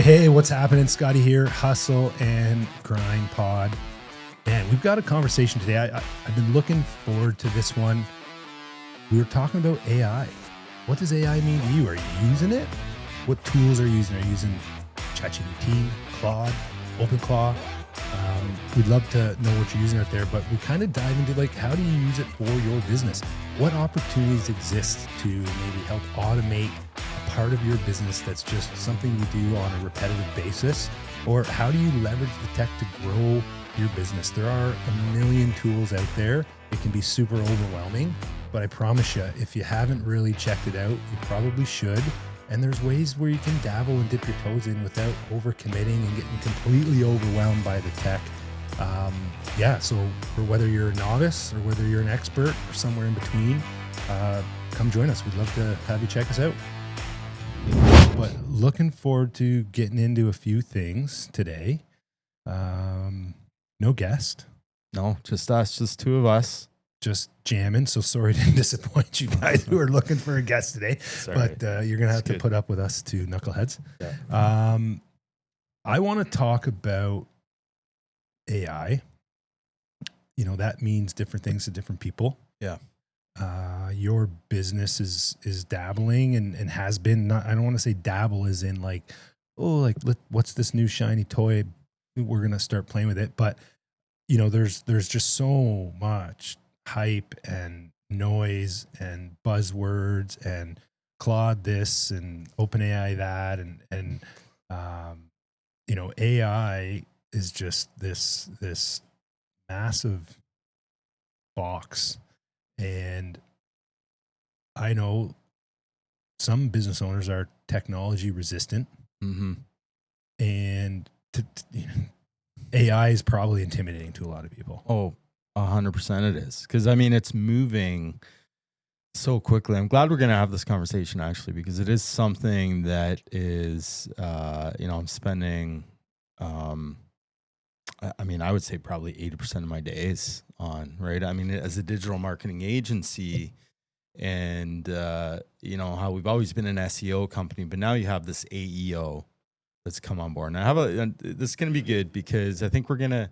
Hey, what's happening? Scotty here, Hustle and Grind Pod. Man, we've got a conversation today. I've been looking forward to this one. We were talking about AI. What does AI mean to you? Are you using it? What tools are you using? Are you using ChatGPT, Claude, OpenClaw? We'd love to know what you're using out there, but we kind of dive into like, how do you use it for your business? What opportunities exist to maybe help automate a part of your business that's just something you do on a repetitive basis? Or how do you leverage the tech to grow your business? There are a million tools out there. It can be super overwhelming, but I promise you, if you haven't really checked it out, you probably should. And there's ways where you can dabble and dip your toes in without overcommitting and getting completely overwhelmed by the tech. So for whether you're a novice or whether you're an expert or somewhere in between, come join us. We'd love to have you check us out. But looking forward to getting into a few things today. No guest. No, just us, just two of us. Just jamming. So sorry to disappoint you guys who are looking for a guest today. Sorry. But you're going to have to put up with us two knuckleheads. Yeah. I want to talk about AI. You know, that means different things to different people. Yeah. Your business is dabbling and has been, I don't want to say dabble as in like, what's this new shiny toy? We're going to start playing with it. But, you know, there's just so much hype and noise and buzzwords and Claude this and OpenAI that. And AI is just this massive box. And I know some business owners are technology resistant, and AI is probably intimidating to a lot of people. Oh, 100% it is. Because, I mean, it's moving so quickly. I'm glad we're going to have this conversation, actually, because it is something that is, I'm spending, I would say probably 80% of my days on, right? I mean, as a digital marketing agency and, how we've always been an SEO company, but now you have this AEO that's come on board. And this is going to be good because I think we're going to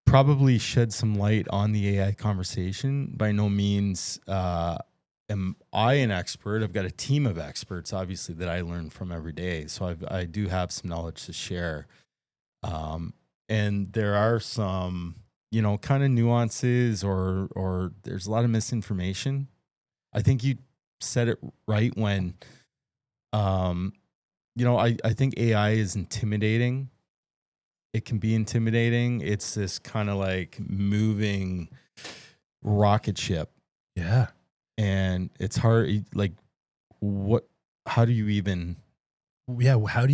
probably shed some light on the AI conversation. By no means am I an expert. I've got a team of experts, obviously, that I learn from every day. So I do have some knowledge to share. And there are some, kind of nuances or there's a lot of misinformation. I think you said it right when, I think AI is intimidating. It can be intimidating. It's this kind of like moving rocket ship. Yeah. And it's hard. Like how do you even? Yeah. How do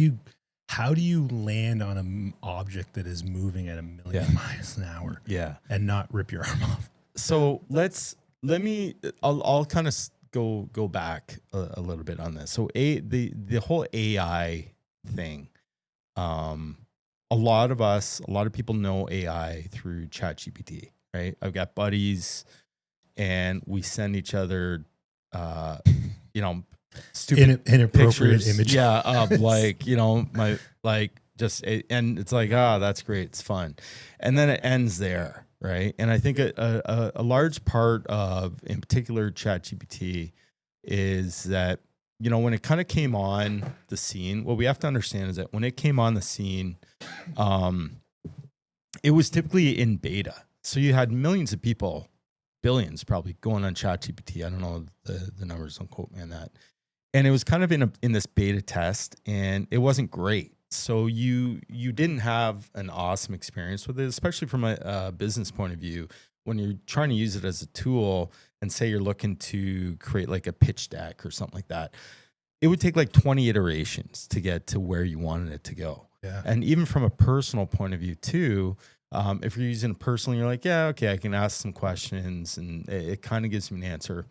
you land on an object that is moving at 1,000,000 miles an hour? Yeah. And not rip your arm off? So I'll kind of go back a little bit on this. So the whole AI thing, a lot of people know AI through ChatGPT, right? I've got buddies and we send each other, stupid inappropriate pictures, images. yeah, of and it's like, that's great, it's fun, and then it ends there, right? And I think a large part of, in particular, ChatGPT is that when it kind of came on the scene, what we have to understand is that when it came on the scene, it was typically in beta, so you had millions of people, billions probably, going on ChatGPT. I don't know the numbers, don't quote me on that. And it was kind of in this beta test, and it wasn't great. So you didn't have an awesome experience with it, especially from a business point of view. When you're trying to use it as a tool, and say you're looking to create like a pitch deck or something like that, it would take like 20 iterations to get to where you wanted it to go. Yeah. And even from a personal point of view too, if you're using it personally, you're like, yeah, okay, I can ask some questions, and it kind of gives me an answer.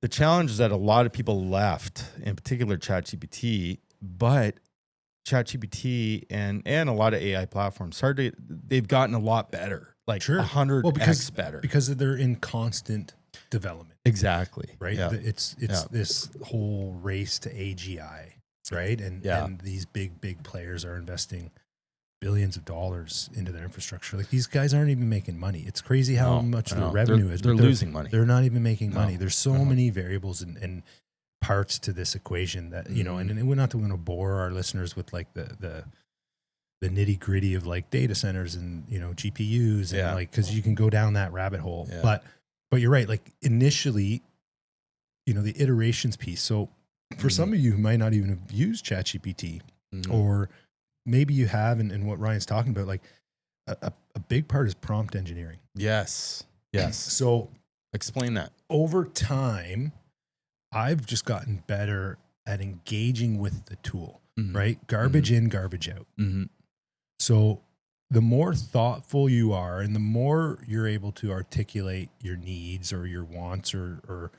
The challenge is that a lot of people left, in particular ChatGPT, but ChatGPT and a lot of AI platforms they've gotten a lot better, like 100x better, because they're in constant development. Exactly. Right. Yeah. It's this whole race to AGI. right? And Yeah. and these big players are investing billions of dollars into their infrastructure. Like these guys aren't even making money. It's crazy how No, much I their know. revenue is. They're but losing money. They're not even making No. money. There's so many variables and parts to this equation that, you know, and we're not going to bore our listeners with like the nitty gritty of like data centers and, you know, GPUs and like, cause you can go down that rabbit hole, but you're right. Like initially, you know, the iterations piece. So for some of you who might not even have used ChatGPT or maybe you have, and what Ryan's talking about, like a big part is prompt engineering. Yes. So explain that. Over time, I've just gotten better at engaging with the tool, right? Garbage in, garbage out. So the more thoughtful you are and the more you're able to articulate your needs or your wants or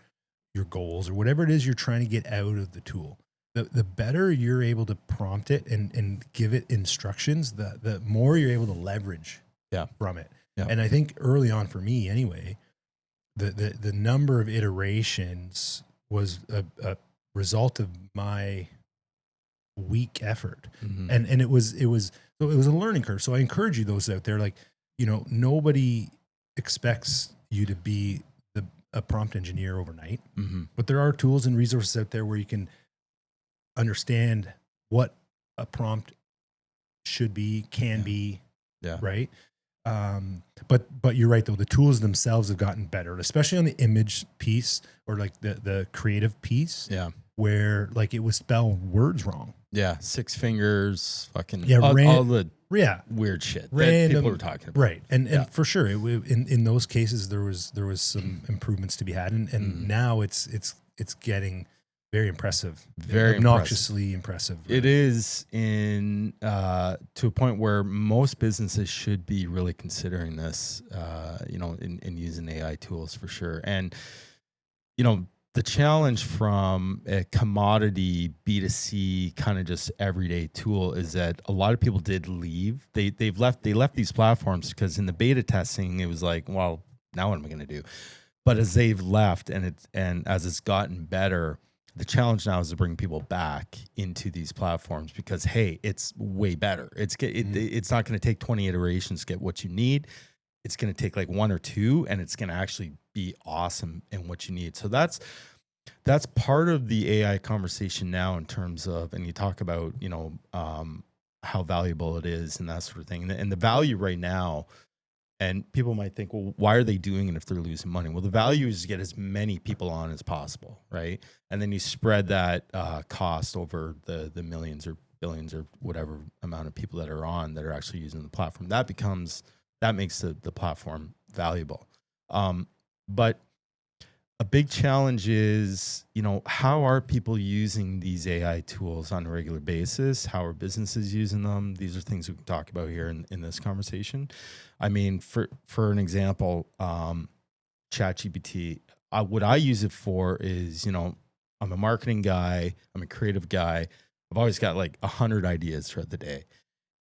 your goals or whatever it is you're trying to get out of the tool, the better you're able to prompt it and give it instructions, the more you're able to leverage from it. And I think early on for me anyway, the number of iterations was a result of my weak effort. And it was a learning curve. So I encourage you, those out there, like, you know, nobody expects you to be a prompt engineer overnight, but there are tools and resources out there where you can understand what a prompt should be, can be, right? But you're right though. The tools themselves have gotten better, especially on the image piece or like the creative piece. Where like it was spelled words wrong. 6 fingers, fucking all the weird shit that people were talking about. Right. And for sure, in those cases there was some improvements to be had, and now it's getting very impressive, very obnoxiously impressive. It is to a point where most businesses should be really considering this, you know, in using AI tools for sure. And, you know, the challenge from a commodity B2C kind of just everyday tool is that a lot of people did leave. They left these platforms because in the beta testing, it was like, well, now what am I going to do? But as they've left and as it's gotten better, the challenge now is to bring people back into these platforms because, hey, it's way better. It's not going to take 20 iterations to get what you need. It's going to take like 1 or 2, and it's going to actually be awesome in what you need. So that's part of the AI conversation now in terms of, and you talk about, you know, how valuable it is and that sort of thing. And the value right now, and people might think, well, why are they doing it if they're losing money? Well, the value is to get as many people on as possible, right? And then you spread that cost over the millions or billions or whatever amount of people that are on that are actually using the platform. That makes the platform valuable. But a big challenge is, you know, how are people using these AI tools on a regular basis? How are businesses using them? These are things we can talk about here in this conversation. I mean, for an example, ChatGPT, what I use it for is, you know, I'm a marketing guy, I'm a creative guy. I've always got like 100 ideas throughout the day.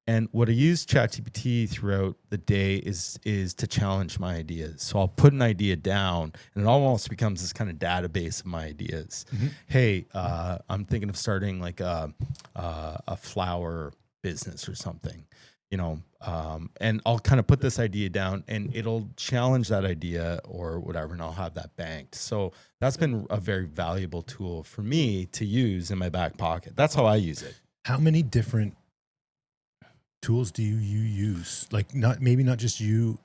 And what I use ChatGPT throughout the day is to challenge my ideas. So I'll put an idea down, and it almost becomes this kind of database of my ideas. Hey, I'm thinking of starting like a flower business or something, you know, and I'll kind of put this idea down, and it'll challenge that idea or whatever, and I'll have that banked. So that's been a very valuable tool for me to use in my back pocket. That's how I use it. How many different tools do you use? Like not just you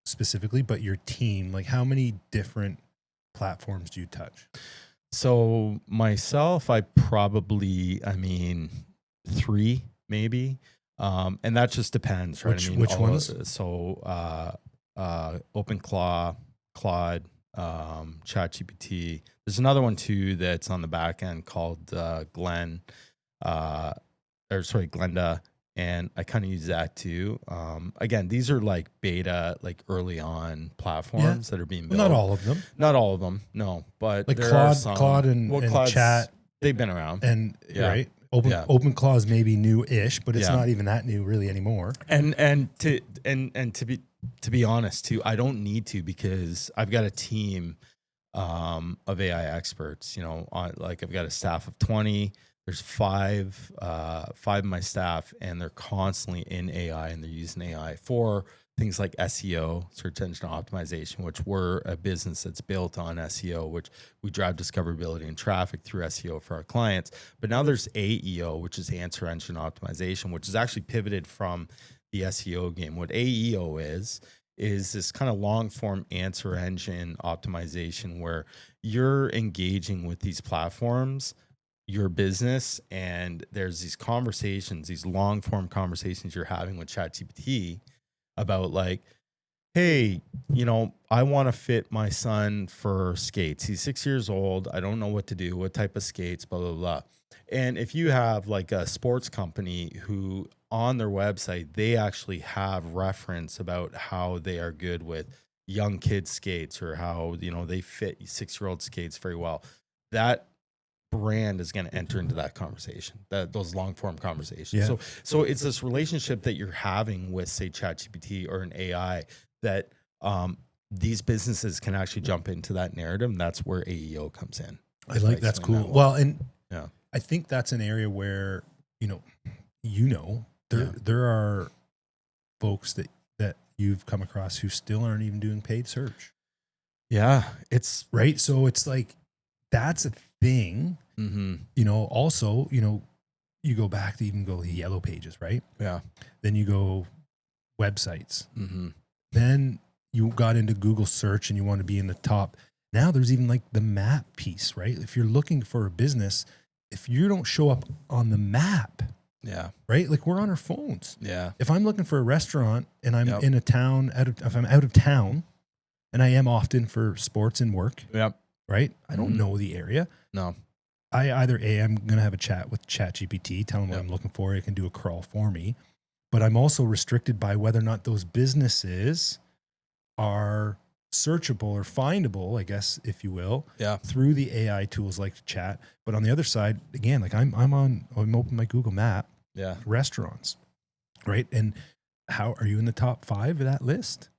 specifically, but your team. Like how many different platforms do you touch? So myself, I mean, 3 maybe. And that just depends, right? Which ones? So OpenClaw, Claude, ChatGPT. There's another one too that's on the back end called Glenda. And I kind of use that too. Again, these are like beta, like early on platforms that are being built. Not all of them. Not all of them, no. But like there Claude, are some. Claude and Chat. They've been around. And right. OpenClaw is maybe new-ish, but it's not even that new really anymore. And to be honest too, I don't need to because I've got a team of AI experts. You know, like I've got a staff of 20. there's five of my staff, and they're constantly in AI, and they're using AI for things like SEO, search engine optimization, which we're a business that's built on SEO, which we drive discoverability and traffic through SEO for our clients. But now there's AEO, which is answer engine optimization, which is actually pivoted from the SEO game. What AEO is this kind of long form answer engine optimization where you're engaging with these platforms, your business, and there's these conversations, these long form conversations you're having with ChatGPT about like, hey, I want to fit my son for skates. He's 6 years old. I don't know what to do, what type of skates, blah, blah, blah. And if you have like a sports company who on their website, they actually have reference about how they are good with young kids skates, or how, they fit 6-year-old skates very well, that brand is going to enter into that conversation, those long form conversations. Yeah. So it's this relationship that you're having with, say, ChatGPT or an AI that these businesses can actually jump into that narrative, and that's where AEO comes in. I like that's cool. That well, and yeah, I think that's an area where there are folks that you've come across who still aren't even doing paid search. Yeah, it's right. So it's like that's a thing. Also, you go back to even go the yellow pages, right? Yeah. Then you go websites. Then you got into Google search and you want to be in the top. Now there's even like the map piece, right? If you're looking for a business, if you don't show up on the map, yeah, right? Like we're on our phones. Yeah. If I'm looking for a restaurant and I'm in a town, if I'm out of town, and I am often for sports and work, yep, right? I don't know the area. No. I either I'm going to have a chat with ChatGPT, tell them what I'm looking for. It can do a crawl for me, but I'm also restricted by whether or not those businesses are searchable or findable, I guess, if you will, through the AI tools like Chat. But on the other side, again, like I'm open my Google Map, restaurants, right? And how are you in the top 5 of that list?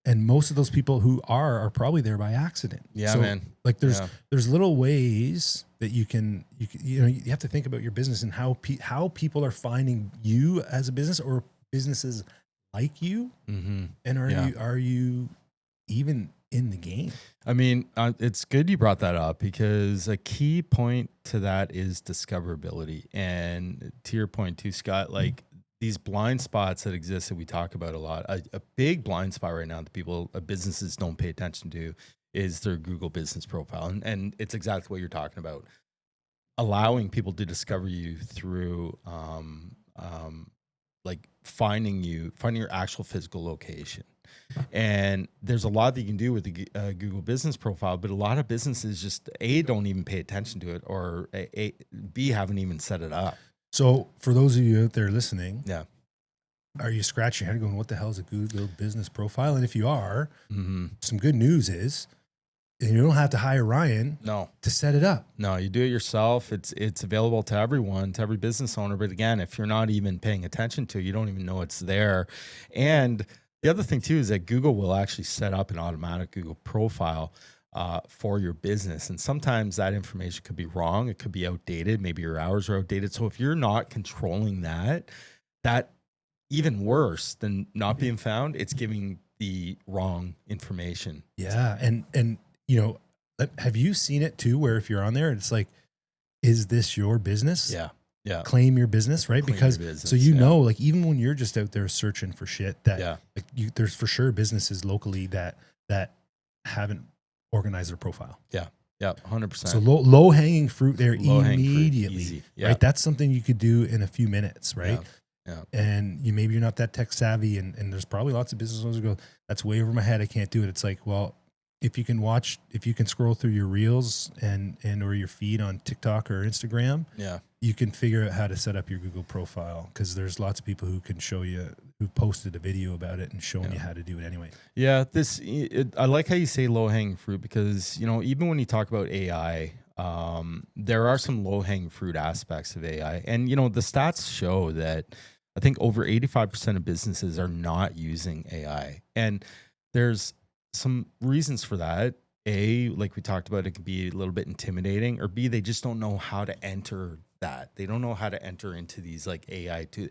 And most of those people who are probably there by accident. Yeah, so, man. Like there's little ways that you have to think about your business and how people are finding you as a business or businesses like you. And are you even in the game? I mean, it's good you brought that up, because a key point to that is discoverability. And to your point too, Scott, like these blind spots that exist that we talk about a lot, a big blind spot right now that businesses don't pay attention to is their Google business profile. And it's exactly what you're talking about. Allowing people to discover you through like finding your actual physical location. And there's a lot that you can do with the Google business profile, but a lot of businesses just don't even pay attention to it, or B, haven't even set it up. So for those of you out there listening, are you scratching your head going, what the hell is a Google business profile? And if you are, some good news is, and you don't have to hire Ryan to set it up. No, you do it yourself. It's available to everyone, to every business owner. But again, if you're not even paying attention to it, you don't even know it's there. And the other thing too is that Google will actually set up an automatic Google profile for your business. And sometimes that information could be wrong. It could be outdated. Maybe your hours are outdated. So if you're not controlling that even worse than not being found, it's giving the wrong information. Yeah. And have you seen it too, where if you're on there, it's like, is this your business? Yeah. Claim your business, right? Claim because your business, so like even when you're just out there searching for shit that there's for sure businesses locally that haven't organized their profile. Yeah. 100%. So low hanging fruit there immediately, fruit, right? That's something you could do in a few minutes, right? Yeah. And maybe you're not that tech savvy, and there's probably lots of business owners who go, that's way over my head, I can't do it. It's like, well, if you can scroll through your reels and or your feed on TikTok or Instagram, you can figure out how to set up your Google profile, because there's lots of people who can show you, who've posted a video about it and showing you how to do it anyway. Yeah, I like how you say low hanging fruit, because even when you talk about AI, there are some low hanging fruit aspects of AI, and the stats show that I think over 85% of businesses are not using AI, and there's some reasons for that. A, like we talked about, it can be a little bit intimidating, or B, they just don't know how to enter that. They don't know how to enter into these like AI tools.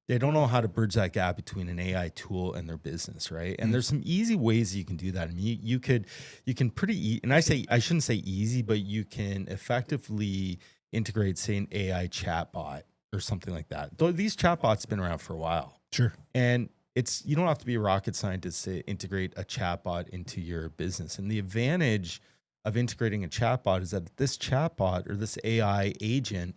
They don't know how to bridge that gap between an AI tool and their business, right? And there's some easy ways you can do that. I mean, you can and I shouldn't say easy, but you can effectively integrate, say, an AI chatbot or something like that. Though these chatbots have been around for a while. Sure. And you don't have to be a rocket scientist to integrate a chatbot into your business. And the advantage of integrating a chatbot is that this chatbot or this AI agent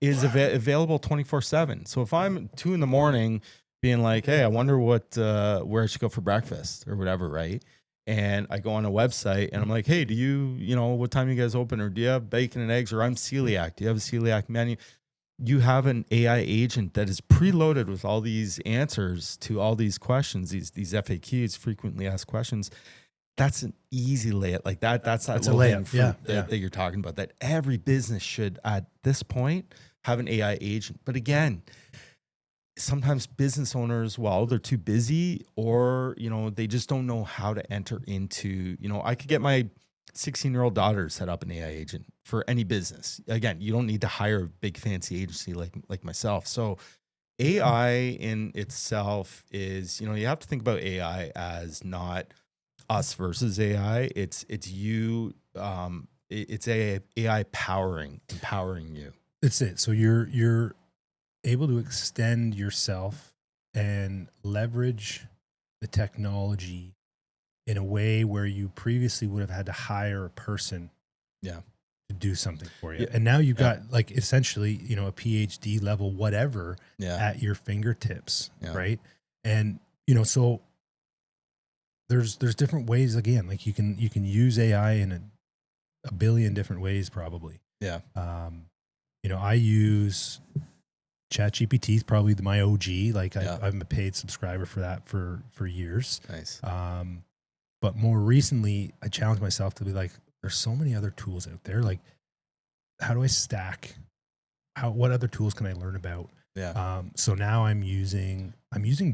is available 24/7. So if I'm 2 a.m. being like, hey, I wonder where I should go for breakfast or whatever, right? And I go on a website and I'm like, hey, what time you guys open? Or do you have bacon and eggs? Or I'm celiac. Do you have a celiac menu? You have an AI agent that is preloaded with all these answers to all these questions, these FAQs, frequently asked questions. That's an easy layup. Like that's a layup that you're talking about, that every business should at this point have an AI agent. But again, sometimes business owners, well, they're too busy, or, they just don't know how to enter into, I could get my 16-year-old daughter set up an AI agent for any business. Again, you don't need to hire a big fancy agency like myself. So AI in itself is, you have to think about AI as not us versus AI. It's you. It's AI empowering you. That's it. So you're able to extend yourself and leverage the technology in a way where you previously would have had to hire a person to do something for you. Yeah. And now you've got like essentially, a PhD level, whatever at your fingertips. Right. And, so there's different ways, again, like you can use AI in a billion different ways, probably. Yeah. I use ChatGPT is probably my OG. Like I'm a paid subscriber for that for years. Nice. But more recently, I challenged myself to be like, there's so many other tools out there. Like, how do I stack? What other tools can I learn about? Yeah. So now I'm using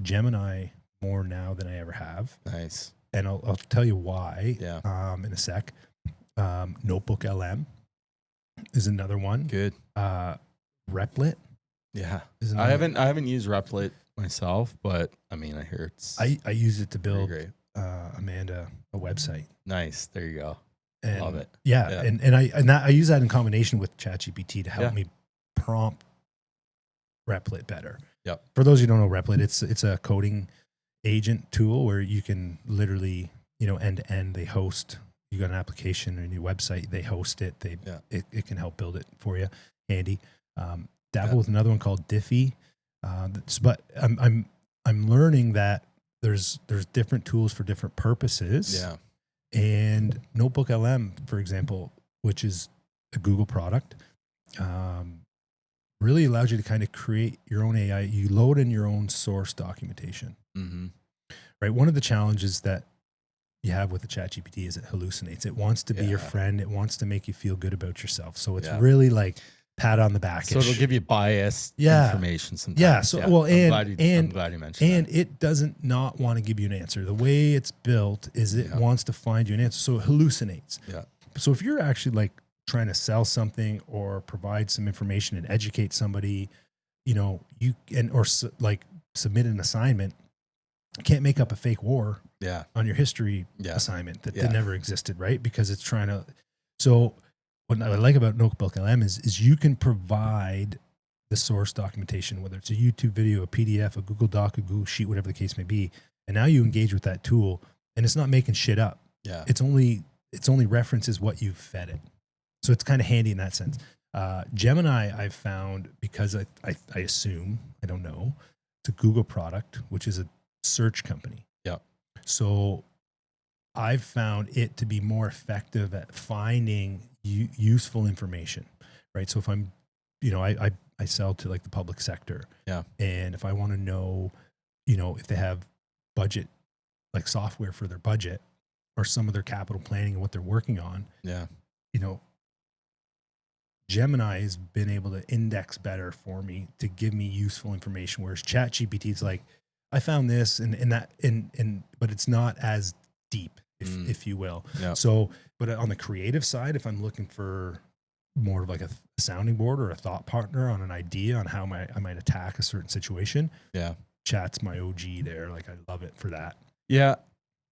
Gemini more now than I ever have. Nice. And I'll tell you why. Yeah. In a sec. Notebook LM is another one. Good. Replit. Yeah. I haven't used Replit myself, but I mean, I hear it's. I use it to build Amanda a website. Nice. There you go. And love it. Yeah. And I use that in combination with ChatGPT to help me prompt Replit better. Yep. For those who don't know Replit, it's a coding agent tool where you can literally, end to end, they host. You got an application or a new website, they host it. It can help build it for you. Handy. Dabble with another one called Diffie. But I'm learning that there's different tools for different purposes. Yeah. And Notebook LM, for example, which is a Google product, really allows you to kind of create your own AI. You load in your own source documentation. Mm-hmm. Right. One of the challenges that you have with the ChatGPT is it hallucinates. It wants to be your friend. It wants to make you feel good about yourself. So it's really like pat on the back. So it'll give you biased information sometimes. Yeah. So I'm glad you mentioned that. It doesn't not want to give you an answer. The way it's built is it wants to find you an answer. So it hallucinates. Yeah. So if you're actually like trying to sell something or provide some information and educate somebody, like submit an assignment, you can't make up a fake war on your history assignment that never existed, right? Because it's trying to. So what I like about Notebook LM is you can provide the source documentation, whether it's a YouTube video, a PDF, a Google Doc, a Google Sheet, whatever the case may be. And now you engage with that tool and it's not making shit up. Yeah. It's only references what you've fed it. So it's kind of handy in that sense. Gemini I've found, because I assume, I don't know, it's a Google product, which is a search company. Yeah. So I've found it to be more effective at finding useful information, right? So if I'm, I sell to like the public sector. Yeah. And if I want to know, if they have budget, like software for their budget or some of their capital planning and what they're working on. Yeah. Gemini has been able to index better for me to give me useful information. Whereas ChatGPT is like, I found this and but it's not as deep, if you will. Yeah. So, but on the creative side, if I'm looking for more of like a sounding board or a thought partner on an idea on how I might attack a certain situation, Yeah. Chat's my OG there. Like, I love it for that. Yeah.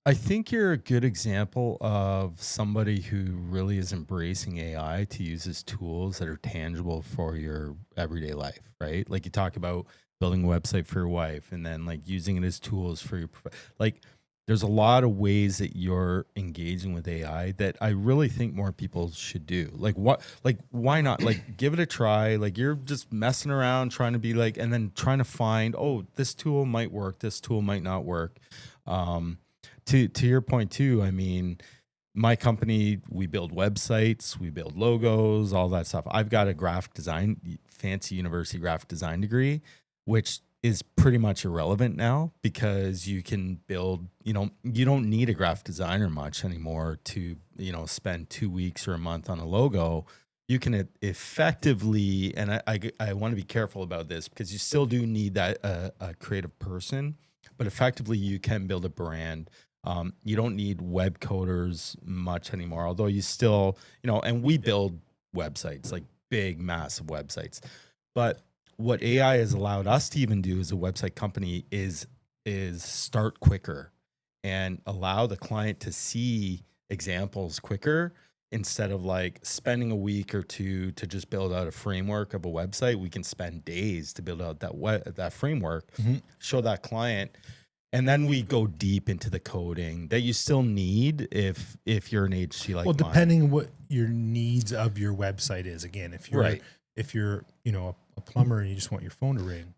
I think you're a good example of somebody who really is embracing AI to use as tools that are tangible for your everyday life, right? Like you talk about building a website for your wife and then like using it as tools for your, like there's a lot of ways that you're engaging with AI that I really think more people should do. Like why not? Like give it a try. Like you're just messing around trying to be like, and then trying to find, oh, this tool might work. This tool might not work. To your point too, I mean, my company, we build websites, we build logos, all that stuff. I've got a graphic design, fancy university graphic design degree, which is pretty much irrelevant now because you can build, you don't need a graphic designer much anymore to, spend 2 weeks or a month on a logo. You can effectively, and I want to be careful about this because you still do need that a creative person, but effectively you can build a brand. You don't need web coders much anymore, although you still, and we build websites, like big, massive websites. But what AI has allowed us to even do as a website company is start quicker and allow the client to see examples quicker instead of like spending a week or two to just build out a framework of a website. We can spend days to build out that framework, show that client. And then we go deep into the coding that you still need if you're an agency like mine. Depending on what your needs of your website is. Again, if you're a plumber and you just want your phone to ring,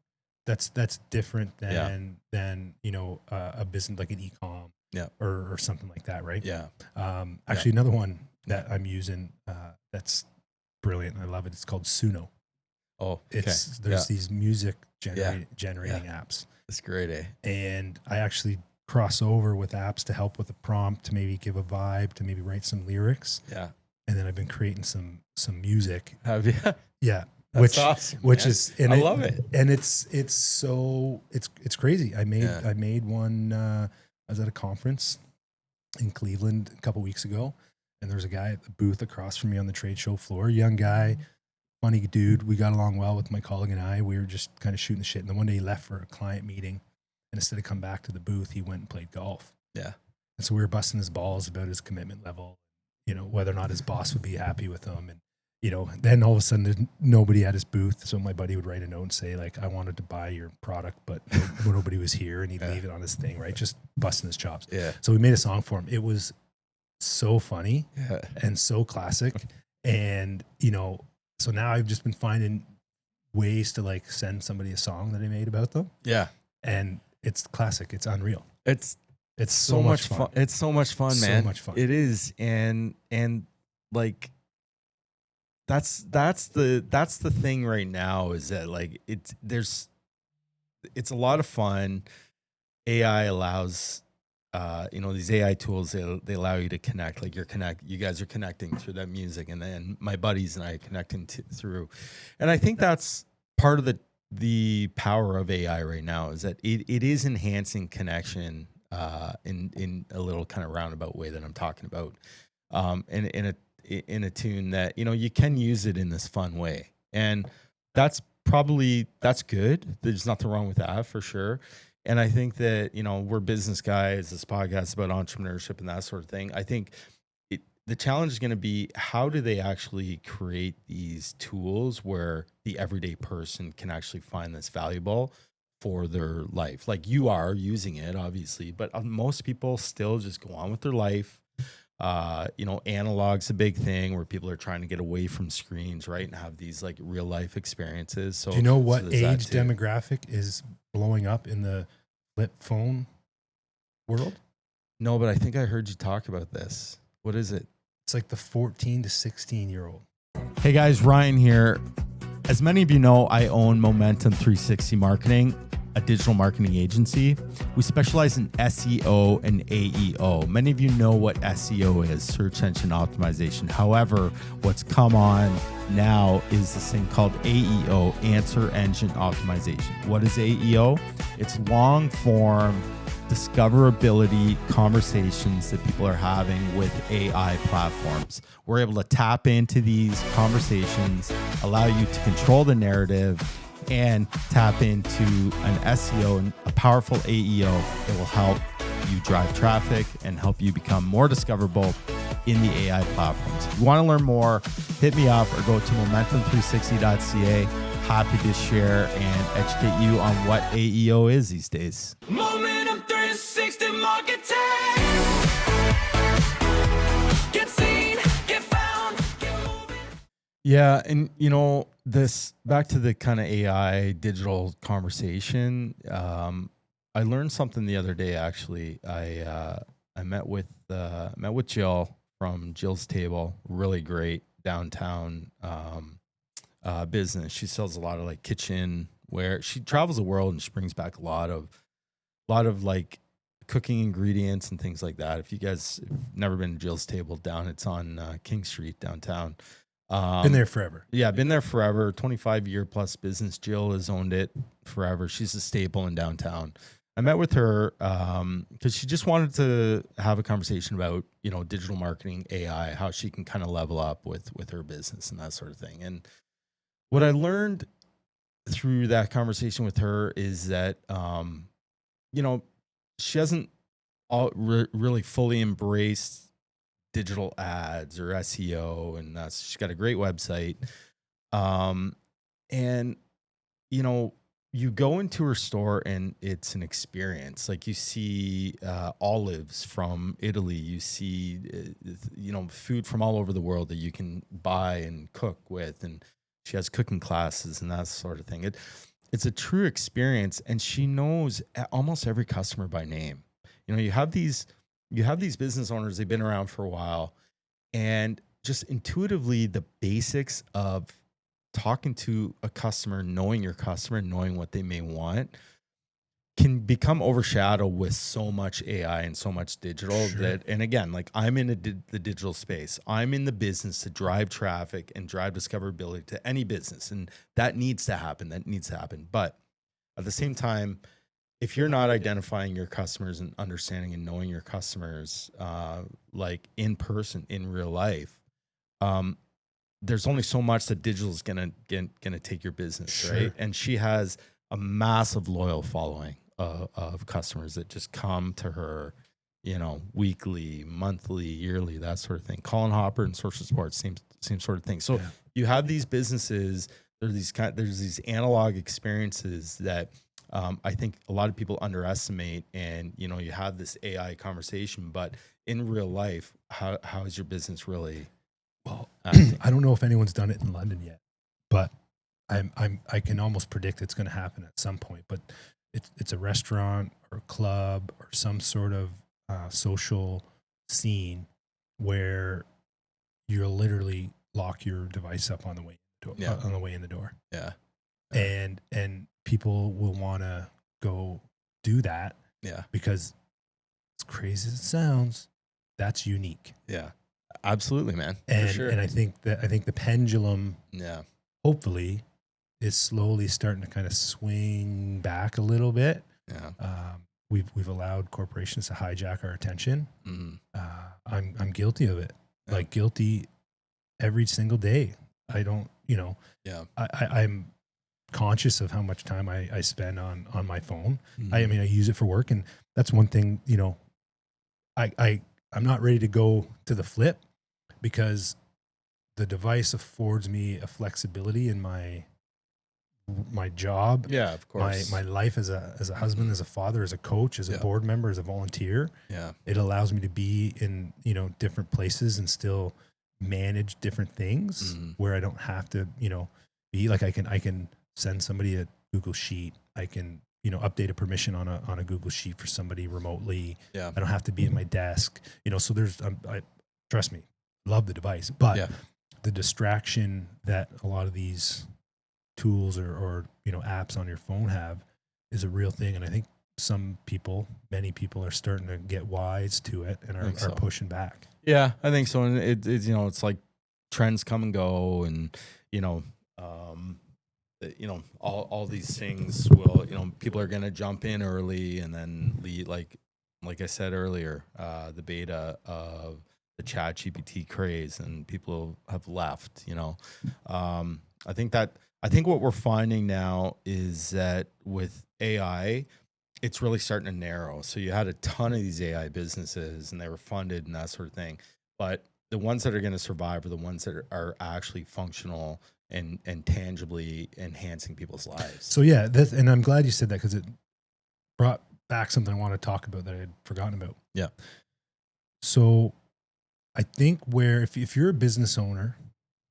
that's different than a business like an e-com or something like that, right? Yeah. Actually, another one that I'm using that's brilliant. I love it. It's called Suno. Oh, there's these music generating apps. That's great, eh? And I actually cross over with apps to help with a prompt, to maybe give a vibe, to maybe write some lyrics. Yeah. And then I've been creating some music. Have you? Yeah. That's awesome, which man. is, and I love it. And it's crazy. I made one, I was at a conference in Cleveland a couple weeks ago, and there was a guy at the booth across from me on the trade show floor, young guy, funny dude. We got along well with my colleague and I. We were just kind of shooting the shit. And then one day he left for a client meeting, and instead of come back to the booth, he went and played golf. Yeah. And so we were busting his balls about his commitment level, whether or not his boss would be happy with him. And, then all of a sudden there's nobody at his booth. So my buddy would write a note and say, like, I wanted to buy your product, but nobody was here, and he'd leave it on his thing, right? Just busting his chops. Yeah. So we made a song for him. It was so funny and so classic. And, so now I've just been finding ways to like send somebody a song that I made about them. Yeah. And it's classic. It's unreal. It's so much fun. It's so much fun, man. So much fun. It is. And like, that's the thing right now is that like, it's a lot of fun. AI allows, these AI tools, they allow you to connect, like you guys are connecting through that music, and then my buddies and I are connecting through. And I think that's part of the power of AI right now is that it is enhancing connection in a little kind of roundabout way that I'm talking about, in a tune that, you can use it in this fun way. And that's good. There's nothing wrong with that for sure. And I think that, we're business guys, this podcast is about entrepreneurship and that sort of thing. I think the challenge is going to be, how do they actually create these tools where the everyday person can actually find this valuable for their life? Like you are using it, obviously, but most people still just go on with their life. Analog's a big thing where people are trying to get away from screens, right? And have these like real life experiences. So do you know what age demographic is blowing up in the flip phone world? No, but I think I heard you talk about this. What is it? It's like the 14 to 16-year-old. Hey guys, Ryan here. As many of you know, I own Momentum 360 Marketing, a digital marketing agency. We specialize in SEO and AEO. Many of you know what SEO is, search engine optimization. However, what's come on now is this thing called AEO, answer engine optimization. What is AEO? It's long form discoverability conversations that people are having with AI platforms. We're able to tap into these conversations, allow you to control the narrative, and tap into an SEO and a powerful AEO that will help you drive traffic and help you become more discoverable in the AI platforms. If you want to learn more, hit me up or go to momentum360.ca. Happy to share and educate you on what AEO is these days. Momentum 360 marketing. Get seen, get found, get moving. Yeah, and you know, this back to the kind of AI digital conversation. I learned something the other day. Actually, I met with Jill from Jill's Table. Really great downtown business. She sells a lot of like kitchenware. She travels the world and she brings back a lot of like cooking ingredients and things like that. If you guys have never been to Jill's Table down, it's on King Street downtown. Been there forever. Yeah, been there forever. 25-year plus business. Jill has owned it forever. She's a staple in downtown. I met with her because she just wanted to have a conversation about, you know, digital marketing, AI, how she can kind of level up with her business and that sort of thing. And what I learned through that conversation with her is that, you know, she hasn't really fully embraced digital ads or SEO, and she's got a great website. And, you know, you go into her store and it's an experience. Like you see olives from Italy, you see, you know, food from all over the world that you can buy and cook with. And she has cooking classes and that sort of thing. It's a true experience. And she knows almost every customer by name. You know, you have these business owners, they've been around for a while, and just intuitively the basics of talking to a customer, knowing your customer, knowing what they may want, can become overshadowed with so much AI and so much digital. Sure. That, and again, like I'm in the digital space. I'm in the business to drive traffic and drive discoverability to any business. And that needs to happen. But at the same time, if you're not identifying your customers and understanding and knowing your customers, like in person, in real life, there's only so much that digital is gonna take your business, Sure. right? And she has a massive loyal following of customers that just come to her, you know, weekly, monthly, yearly, that sort of thing. Colin Hopper and Social Sports, same sort of thing. So Yeah. you have these businesses. There's these analog experiences that I think a lot of people underestimate. And you know, you have this AI conversation, but in real life, how is your business really? Well, acting? I don't know if anyone's done it in London yet, but I can almost predict it's going to happen at some point. But it's a restaurant or a club or some sort of social scene where you'll literally lock your device up on the way on the way in the door. Yeah. And people will want to go do that Yeah. because, as crazy as it sounds, that's unique. Yeah. Absolutely, man. And For sure. and I think the pendulum Yeah. hopefully is slowly starting to kind of swing back a little bit. Yeah. We've allowed corporations to hijack our attention. Mm. I'm guilty of it. Yeah. Like guilty every single day. I don't, you know, Yeah. I'm conscious of how much time I spend on my phone. Mm. I mean, I use it for work, and that's one thing, you know, I'm not ready to go to the flip because the device affords me a flexibility in my job, Yeah, of course. my life as a husband, as a father, as a coach, as a Yeah. board member, as a volunteer. Yeah. It allows me to be in, you know, different places and still manage different things where I don't have to, you know, be like I can send somebody a Google Sheet. I can, you know, update a permission on a Google Sheet for somebody remotely. Yeah. I don't have to be at my desk, you know, so there's, I trust me, love the device, but Yeah. the distraction that a lot of these tools or, you know, apps on your phone have is a real thing. And I think many people are starting to get wise to it and think are so. pushing back. Yeah, I think so. And it's, you know, it's like trends come and go, and, you know, all these things will, people are going to jump in early and then lead, like I said earlier, the beta of the ChatGPT craze, and people have left. I think what we're finding now is that with AI, it's really starting to narrow. So you had a ton of these AI businesses, and they were funded and that sort of thing, but the ones that are going to survive are the ones that are actually functional and tangibly enhancing people's lives. So yeah, and I'm glad you said that, because it brought back something I want to talk about that I had forgotten about. Yeah. So I think if you're a business owner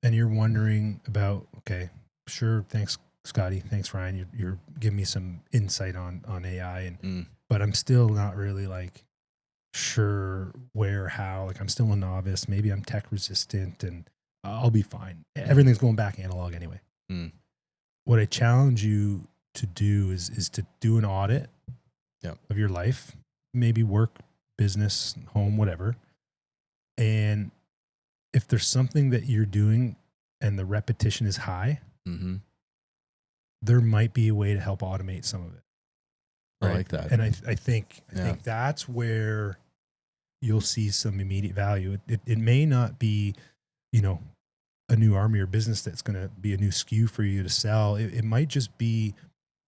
and you're wondering about, okay, sure, thanks Scotty, thanks Ryan, you're giving me some insight on AI, but I'm still not really like sure where, how, like I'm still a novice, maybe I'm tech resistant, and I'll be fine. Everything's going back analog anyway. What I challenge you to do is to do an audit of your life, maybe work, business, home, whatever. And if there's something that you're doing and the repetition is high, there might be a way to help automate some of it. Right? I like that. And I think that's where you'll see some immediate value. It may not be, a new army or business that's going to be a new SKU for you to sell. It might just be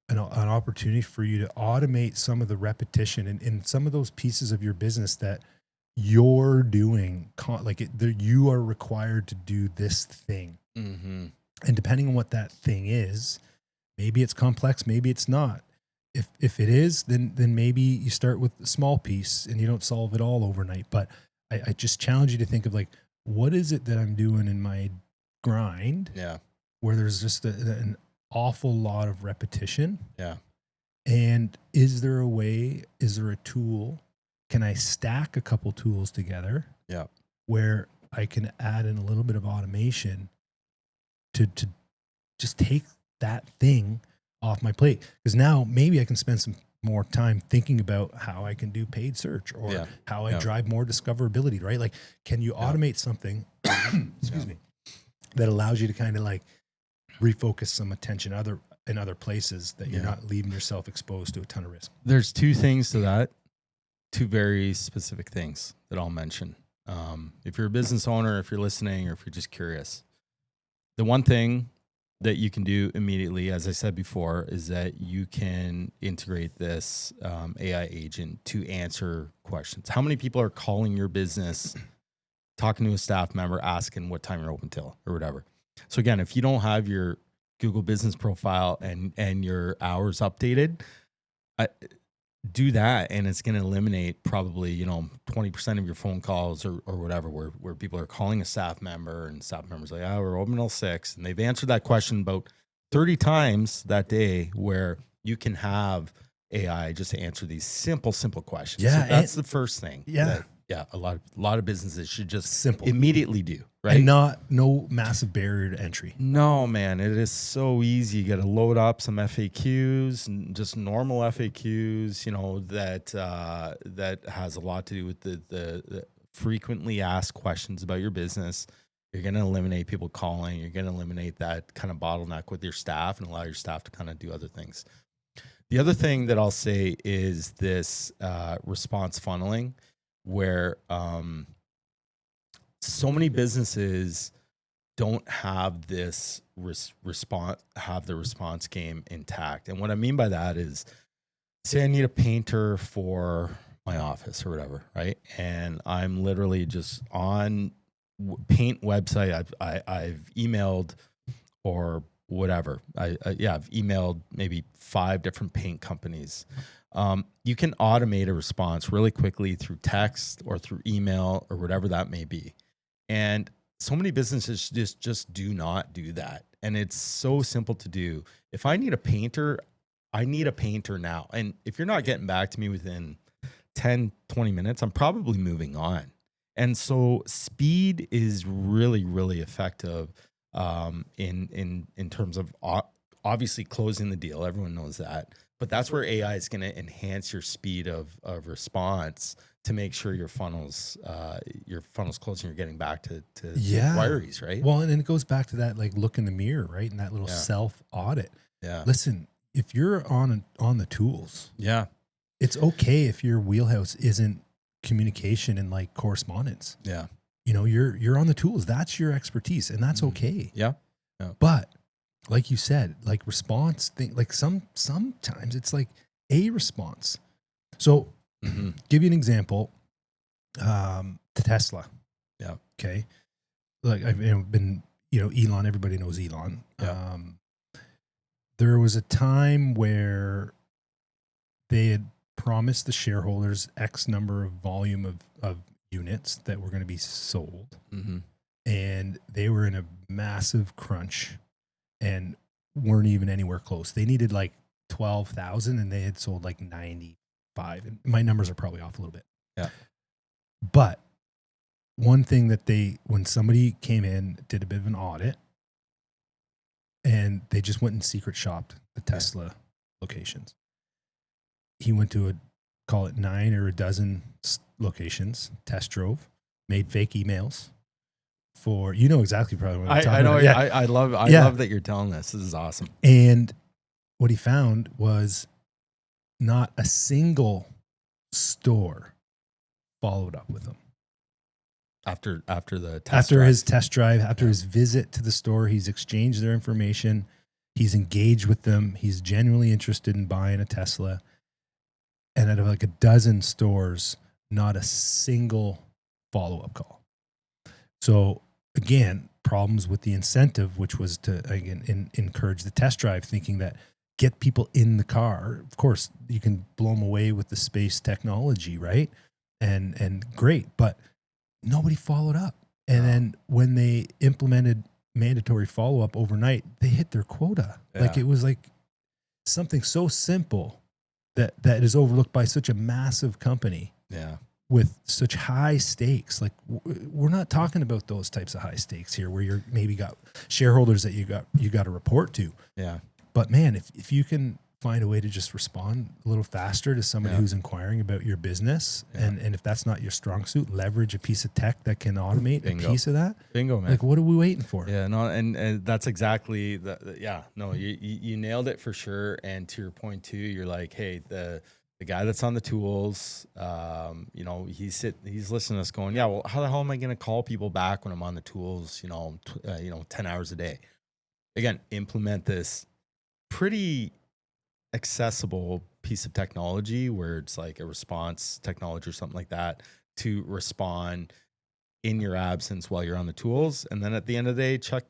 an opportunity for you to automate some of the repetition in some of those pieces of your business that you're doing. You are required to do this thing. And depending on what that thing is, maybe it's complex, maybe it's not. If it is, then maybe you start with a small piece and you don't solve it all overnight. But I just challenge you to think of like, what is it that I'm doing in my grind? Yeah. Where there's just an awful lot of repetition. Yeah. And is there a tool? Can I stack a couple tools together? Yeah. Where I can add in a little bit of automation to just take that thing off my plate, because now maybe I can spend some more time thinking about how I can do paid search or how I drive more discoverability, right? Like, can you automate something, excuse me, that allows you to kind of like refocus some attention in other places that you're not leaving yourself exposed to a ton of risk? There's two things to that, two very specific things that I'll mention. If you're a business owner, if you're listening, or if you're just curious, the one thing that you can do immediately, as I said before, is that you can integrate this AI agent to answer questions. How many people are calling your business, talking to a staff member, asking what time you're open till or whatever? So again, if you don't have your Google business profile and your hours updated, do that, and it's going to eliminate probably 20% of your phone calls or whatever, where people are calling a staff member and staff members like, oh, we're open till 6, and they've answered that question about 30 times that day, where you can have AI just answer these simple questions. Yeah, so that's the first thing. Yeah. A lot of businesses should just simple immediately do, right? And no massive barrier to entry. No, man, it is so easy. You got to load up some FAQs, and just normal FAQs, that has a lot to do with the frequently asked questions about your business. You're going to eliminate people calling. You're going to eliminate that kind of bottleneck with your staff and allow your staff to kind of do other things. The other thing that I'll say is this response funneling, where so many businesses don't have this have the response game intact. And what I mean by that is, say I need a painter for my office or whatever, right? And I'm literally just on paint website. I've emailed or whatever. I've emailed maybe 5 different paint companies. You can automate a response really quickly through text or through email or whatever that may be. And so many businesses just do not do that. And it's so simple to do. If I need a painter, I need a painter now. And if you're not getting back to me within 10, 20 minutes, I'm probably moving on. And so speed is really, really effective in terms of obviously closing the deal. Everyone knows that. But that's where AI is going to enhance your speed of response to make sure your funnel's close and you're getting back to Yeah. inquiries, right? Well, and it goes back to that, like, look in the mirror, right? And that little Yeah. self audit. Yeah. Listen, if you're on the tools, Yeah. it's okay if your wheelhouse isn't communication and like correspondence. Yeah. You know, you're on the tools. That's your expertise, and that's okay. Yeah. But like you said, like response thing, like sometimes it's like a response. So give you an example. The Tesla. Yeah. Okay. Like I've been, Elon, everybody knows Elon. Yeah. There was a time where they had promised the shareholders X number of volume of units that were going to be sold. Mm-hmm. And they were in a massive crunch and weren't even anywhere close. They needed like 12,000 and they had sold like 95. And my numbers are probably off a little bit. Yeah. But one thing that when somebody came in, did a bit of an audit, and they just went and secret shopped the Tesla locations. He went to call it 9 or a dozen locations, test drove, made fake emails for, exactly probably what I'm talking I know. about. Yeah. I love that you're telling this. This is awesome. And what he found was not a single store followed up with him. After the test After drive. his test drive, after his visit to the store, he's exchanged their information. He's engaged with them. He's genuinely interested in buying a Tesla. And out of like a dozen stores, not a single follow-up call. So again, problems with the incentive, which was to, again, encourage the test drive, thinking that get people in the car. Of course, you can blow them away with the space technology, right? And great, but nobody followed up. And then when they implemented mandatory follow-up overnight, they hit their quota. Yeah. Like it was like something so simple that is overlooked by such a massive company. Yeah. With such high stakes. Like we're not talking about those types of high stakes here where you're maybe got shareholders that you got to report to. Yeah. But man, if you can find a way to just respond a little faster to somebody who's inquiring about your business, and if that's not your strong suit, leverage a piece of tech that can automate Bingo. a piece of that. Bingo, man. Like, what are we waiting for? Yeah, no, and that's exactly you nailed it for sure. And to your point too, you're like, hey, the guy that's on the tools, he's listening to us going, yeah, well, how the hell am I going to call people back when I'm on the tools, 10 hours a day? Again, implement this pretty accessible piece of technology where it's like a response technology or something like that to respond in your absence while you're on the tools. And then at the end of the day, check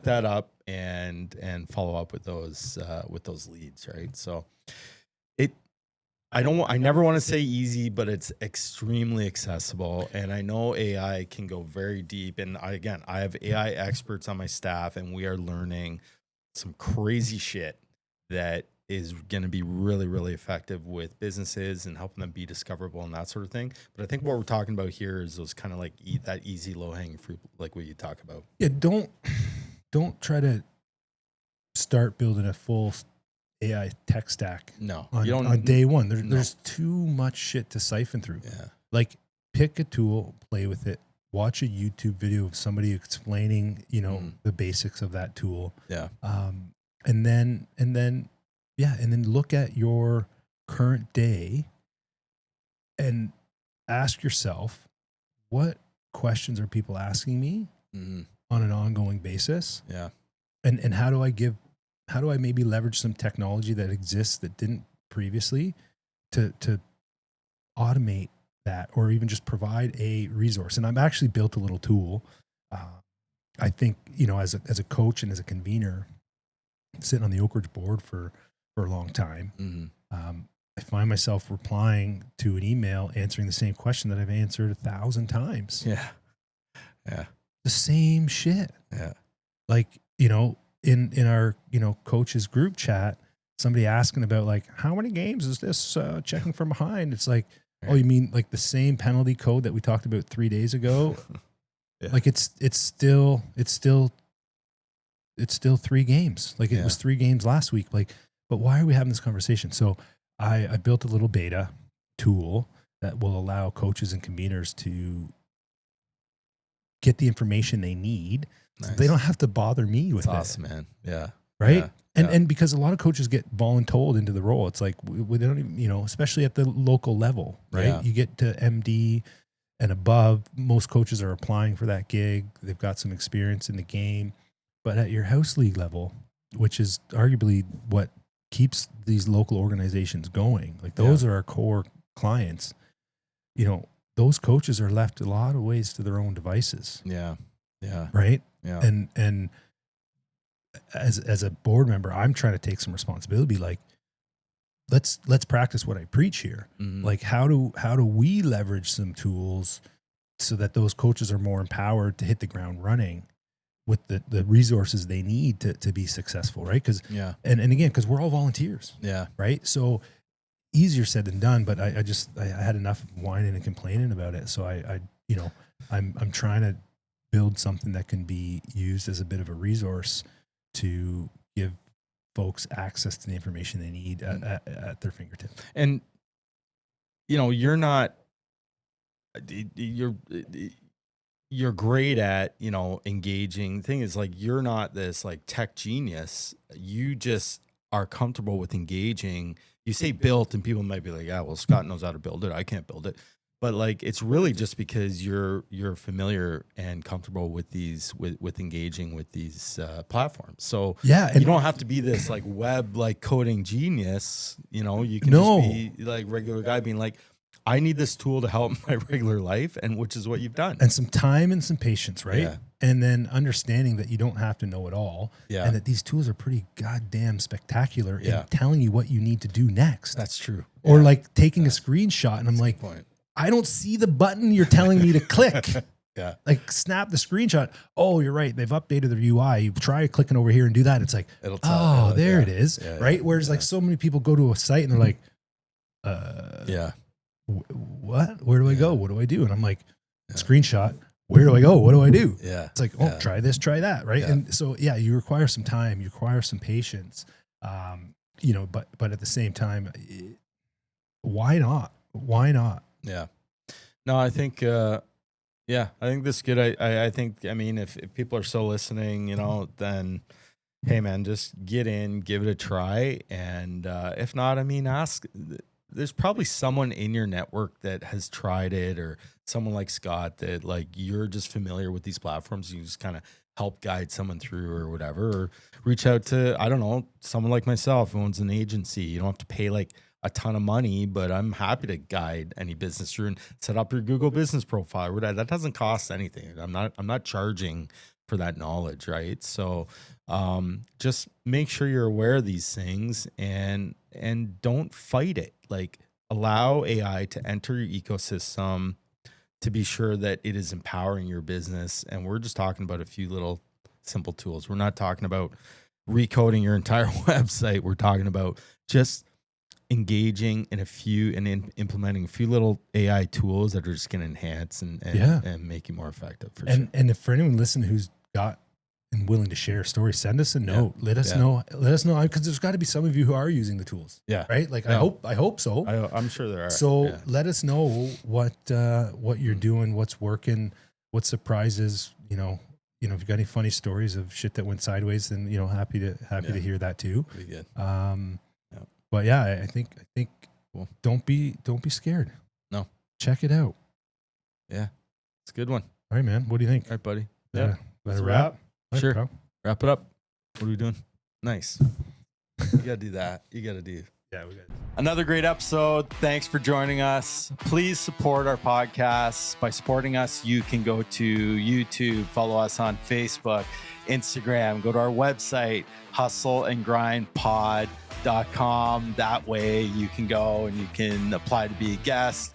that up and follow up with those leads. Right. So I never want to say easy, but it's extremely accessible. And I know AI can go very deep. And I have AI experts on my staff, and we are learning some crazy shit that is going to be really, really effective with businesses and helping them be discoverable and that sort of thing. But I think what we're talking about here is those kind of like that easy, low hanging fruit, like what you talk about. Yeah. Don't try to start building a full AI tech stack. No, on day one. There's too much shit to siphon through. Yeah. Like pick a tool, play with it, watch a YouTube video of somebody explaining, the basics of that tool. Yeah. And then look at your current day and ask yourself, what questions are people asking me on an ongoing basis? Yeah. And how do I maybe leverage some technology that exists that didn't previously to automate that, or even just provide a resource? And I've actually built a little tool. I think, as a coach and as a convener, sitting on the Oak Ridge board for a long time, I find myself replying to an email, answering the same question that I've answered 1,000 times. Yeah. Yeah. The same shit. Yeah. Like, in our, coaches group chat, somebody asking about like, how many games is this checking from behind? It's like, oh, you mean like the same penalty code that we talked about 3 days ago? Yeah. Like it's still 3 games. Like it was 3 games last week. Like, but why are we having this conversation? So I built a little beta tool that will allow coaches and conveners to get the information they need. So Nice. they don't have to bother me with That's it. awesome, man. Yeah. Right. Yeah. And because a lot of coaches get voluntold into the role, it's like we don't even, you know, especially at the local level, right? Yeah. You get to MD and above, most coaches are applying for that gig. They've got some experience in the game. But at your house league level, which is arguably what keeps these local organizations going, like those are our core clients, you know, those coaches are left a lot of ways to their own devices. Yeah. Yeah. Right. Yeah. And as a board member, I'm trying to take some responsibility. Like, let's practice what I preach here. Mhm. Like, how do we leverage some tools so that those coaches are more empowered to hit the ground running with the resources they need to be successful, right? Because Yeah. and again, because we're all volunteers, Yeah. right? So easier said than done. But I had enough whining and complaining about it. So I you know, I'm trying to build something that can be used as a bit of a resource to give folks access to the information they need at their fingertips. And, you know, you're great at, you know, engaging. Thing is, like, you're not this like tech genius. You just are comfortable with engaging. You say built and people might be like, yeah, well, Scott knows how to build it. I can't build it. But like, it's really just because you're familiar and comfortable with these, with engaging with these platforms. So Yeah, and you don't have to be this like web, like coding genius, you know, you can No. just be like regular guy being like, I need this tool to help my regular life. And which is what you've done. and some time and some patience, right? Yeah. And then understanding that you don't have to know it all. Yeah. And that these tools are pretty goddamn spectacular Yeah. in telling you what you need to do next. That's true. Or Yeah. like taking a screenshot and I'm like, Point. I don't see the button you're telling me to click. Yeah. Like, snap the screenshot. Oh, you're right. They've updated their UI. You try clicking over here and do that. It's like, It'll oh, there yeah. it is. Yeah, right. yeah, Whereas like so many people go to a site and they're like, Yeah. what? Where do I go? What do I do? And I'm like, Yeah. screenshot. Where do I go? What do I do? Yeah. It's like, oh, Yeah. try this, try that. Right. Yeah. And so, yeah, you require some time, you require some patience. You know, but at the same time, why not? Why not? Yeah. No, I think, I think this is good. I think, I mean, if people are still listening, you know, then, hey man, just get in, give it a try. And, if not, I mean, there's probably someone in your network that has tried it, or someone like Scott that like, you're just familiar with these platforms. You just kind of help guide someone through or whatever, or reach out to, I don't know, someone like myself who owns an agency. You don't have to pay like a ton of money, but I'm happy to guide any business through and set up your Google business profile. That doesn't cost anything. I'm not charging for that knowledge. Right. So, just make sure you're aware of these things and don't fight it. Like, allow AI to enter your ecosystem to be sure that it is empowering your business. And we're just talking about a few little simple tools. We're not talking about recoding your entire website. We're talking about just engaging in implementing a few little AI tools that are just going to enhance and make you more effective. For sure. And if for anyone listening who's got and willing to share a story, send us a note. Let us know. Let us know, because there's got to be some of you who are using the tools. Yeah. Right. Like, Yeah. I hope so. I'm sure there are. So let us know what you're doing, what's working, what surprises, you know, if you've got any funny stories of shit that went sideways, then, you know, happy to hear that too. Pretty good. But yeah, I think Cool. don't be scared. No. Check it out. Yeah. It's a good one. All right, man. What do you think? All right, buddy. Let Yeah. it a wrap. wrap. All right, Sure. bro. Wrap it up. What are we doing? Nice. You got to do that. You got to do. Yeah, we got it. Another great episode. Thanks for joining us. Please support our podcast. By supporting us, you can go to YouTube, follow us on Facebook, Instagram, go to our website, hustleandgrindpod.com. That way you can go and you can apply to be a guest.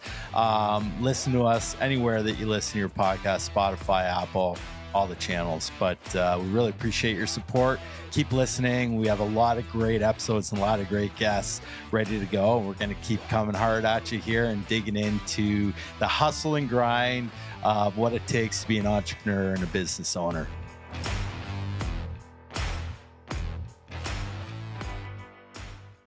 Listen to us anywhere that you listen to your podcast, Spotify, Apple, all the channels. But we really appreciate your support. Keep listening. We have a lot of great episodes and a lot of great guests ready to go. We're going to keep coming hard at you here and digging into the hustle and grind of what it takes to be an entrepreneur and a business owner.